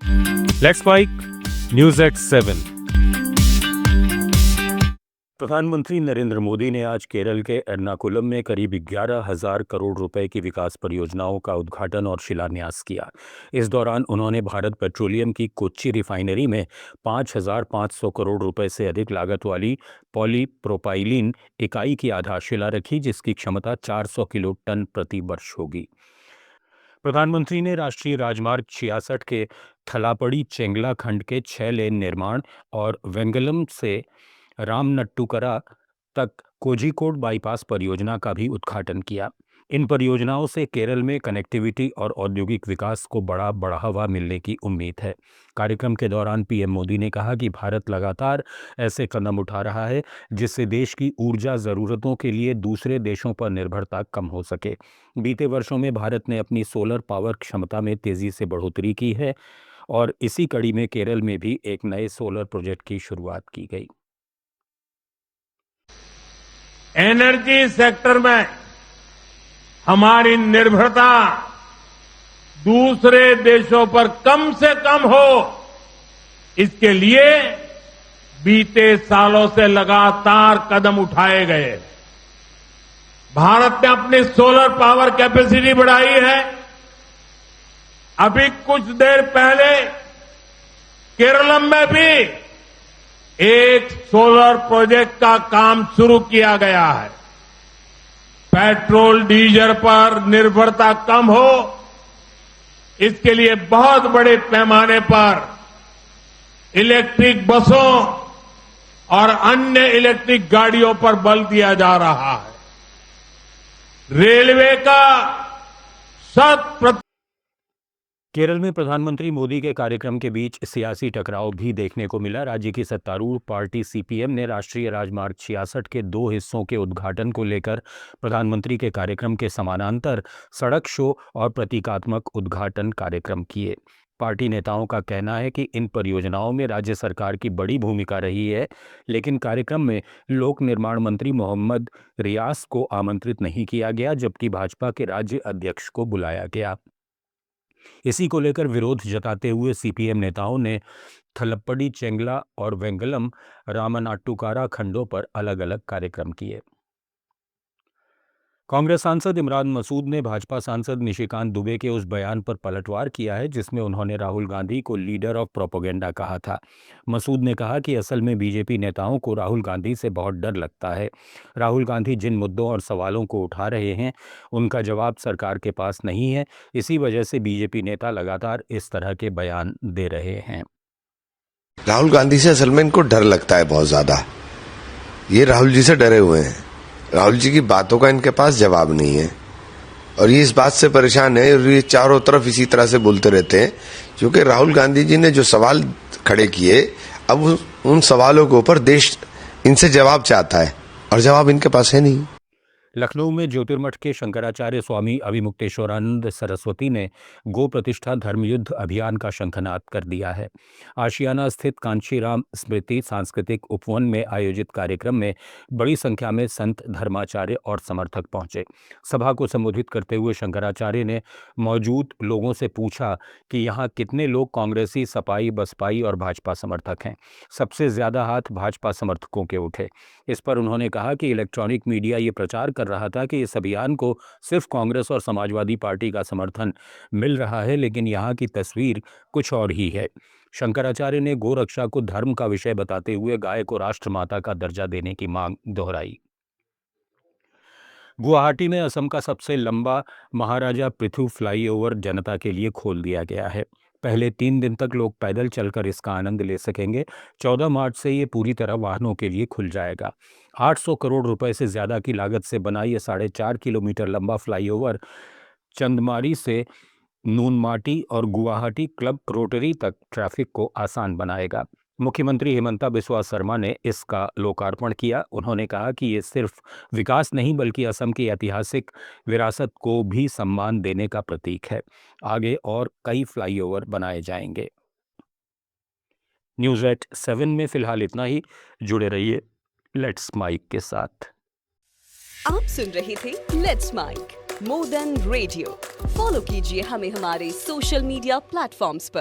Let's mic news at 7। प्रधानमंत्री नरेंद्र मोदी ने आज केरल के एर्नाकुलम में करीब 11,000 करोड़ रुपए की विकास परियोजनाओं का उद्घाटन और शिलान्यास किया। इस दौरान उन्होंने भारत पेट्रोलियम की कोच्चि रिफाइनरी में 5,500 करोड़ रुपए से अधिक लागत वाली पॉलीप्रोपाइलीन इकाई की आधारशिला रखी, जिसकी क्षमता 400 किलो टन प्रति वर्ष होगी। प्रधानमंत्री ने राष्ट्रीय राजमार्ग 66 के थलापड़ी चेंगला खंड के 6 लेन निर्माण और वेंगलम से रामनट्टुकरा तक कोझिकोड बाईपास परियोजना का भी उद्घाटन किया। इन परियोजनाओं से केरल में कनेक्टिविटी और औद्योगिक विकास को बड़ा बढ़ावा मिलने की उम्मीद है। कार्यक्रम के दौरान पीएम मोदी ने कहा कि भारत लगातार ऐसे कदम उठा रहा है जिससे देश की ऊर्जा ज़रूरतों के लिए दूसरे देशों पर निर्भरता कम हो सके। बीते वर्षों में भारत ने अपनी सोलर पावर क्षमता में तेज़ी से बढ़ोतरी की है और इसी कड़ी में केरल में भी एक नए सोलर प्रोजेक्ट की शुरुआत की गई। एनर्जी सेक्टर में हमारी निर्भरता दूसरे देशों पर कम से कम हो, इसके लिए बीते सालों से लगातार कदम उठाए गए। भारत ने अपनी सोलर पावर कैपेसिटी बढ़ाई है। अभी कुछ देर पहले केरलम में भी एक सोलर प्रोजेक्ट का काम शुरू किया गया है। पेट्रोल डीजल पर निर्भरता कम हो, इसके लिए बहुत बड़े पैमाने पर इलेक्ट्रिक बसों और अन्य इलेक्ट्रिक गाड़ियों पर बल दिया जा रहा है। रेलवे का 100% केरल में प्रधानमंत्री मोदी के कार्यक्रम के बीच सियासी टकराव भी देखने को मिला। राज्य की सत्तारूढ़ पार्टी सीपीएम ने राष्ट्रीय राजमार्ग 66 के 2 हिस्सों के उद्घाटन को लेकर प्रधानमंत्री के कार्यक्रम के समानांतर सड़क शो और प्रतीकात्मक उद्घाटन कार्यक्रम किए। पार्टी नेताओं का कहना है कि इन परियोजनाओं में राज्य सरकार की बड़ी भूमिका रही है, लेकिन कार्यक्रम में लोक निर्माण मंत्री मोहम्मद रियास को आमंत्रित नहीं किया गया, जबकि भाजपा के राज्य अध्यक्ष को बुलाया गया। इसी को लेकर विरोध जताते हुए सीपीएम नेताओं ने थलप्पड़ी चेंगला और वेंगलम रामनाट्टुकारा खंडों पर अलग अलग कार्यक्रम किए। कांग्रेस सांसद इमरान मसूद ने भाजपा सांसद निशिकांत दुबे के उस बयान पर पलटवार किया है जिसमें उन्होंने राहुल गांधी को लीडर ऑफ प्रोपेगेंडा कहा था। मसूद ने कहा कि असल में बीजेपी नेताओं को राहुल गांधी से बहुत डर लगता है। राहुल गांधी जिन मुद्दों और सवालों को उठा रहे हैं उनका जवाब सरकार के पास नहीं है। इसी वजह से बीजेपी नेता लगातार इस तरह के बयान दे रहे हैं। राहुल गांधी से असल में इनको डर लगता है बहुत ज्यादा। ये राहुल जी से डरे हुए हैं। राहुल जी की बातों का इनके पास जवाब नहीं है और ये इस बात से परेशान है और ये चारों तरफ इसी तरह से बोलते रहते हैं, क्योंकि राहुल गांधी जी ने जो सवाल खड़े किए, अब उन सवालों के ऊपर देश इनसे जवाब चाहता है और जवाब इनके पास है नहीं। लखनऊ में ज्योतिर्मठ के शंकराचार्य स्वामी अभिमुक्तेश्वरानंद सरस्वती ने गो प्रतिष्ठा धर्मयुद्ध अभियान का शंखनाद कर दिया है। आशियाना स्थित कांशीराम स्मृति सांस्कृतिक उपवन में आयोजित कार्यक्रम में बड़ी संख्या में संत, धर्माचार्य और समर्थक पहुंचे। सभा को संबोधित करते हुए शंकराचार्य ने मौजूद लोगों से पूछा कि यहाँ कितने लोग कांग्रेसी, सपाई, बसपाई और भाजपा समर्थक हैं। सबसे ज्यादा हाथ भाजपा समर्थकों के उठे। इस पर उन्होंने कहा कि इलेक्ट्रॉनिक मीडिया ये प्रचार कर रहा था कि इस अभियान को सिर्फ कांग्रेस और समाजवादी पार्टी का समर्थन मिल रहा है, लेकिन यहाँ की तस्वीर कुछ और ही है। शंकराचार्य ने गोरक्षा को धर्म का विषय बताते हुए गाय को राष्ट्रमाता का दर्जा देने की मांग दोहराई। गुवाहाटी में असम का सबसे लंबा महाराजा पृथु फ्लाईओवर जनता के लिए खोल दिया गया है। पहले 3 दिन तक लोग पैदल चलकर इसका आनंद ले सकेंगे। 14 मार्च से ये पूरी तरह वाहनों के लिए खुल जाएगा। 800 करोड़ रुपए से ज्यादा की लागत से बना ये 4.5 किलोमीटर लंबा फ्लाईओवर चंदमारी से नूनमाटी और गुवाहाटी क्लब रोटरी तक ट्रैफिक को आसान बनाएगा। मुख्यमंत्री हिमंता बिस्वा शर्मा ने इसका लोकार्पण किया। उन्होंने कहा कि ये सिर्फ विकास नहीं बल्कि असम की ऐतिहासिक विरासत को भी सम्मान देने का प्रतीक है। आगे और कई फ्लाईओवर बनाए जाएंगे। न्यूज़ एट 7 में फिलहाल इतना ही। जुड़े रहिए लेट्स माइक के साथ। आप सुन रहे थे let's mike more than radio. Follow कीजिए हमें हमारे सोशल मीडिया प्लेटफॉर्म्स पर।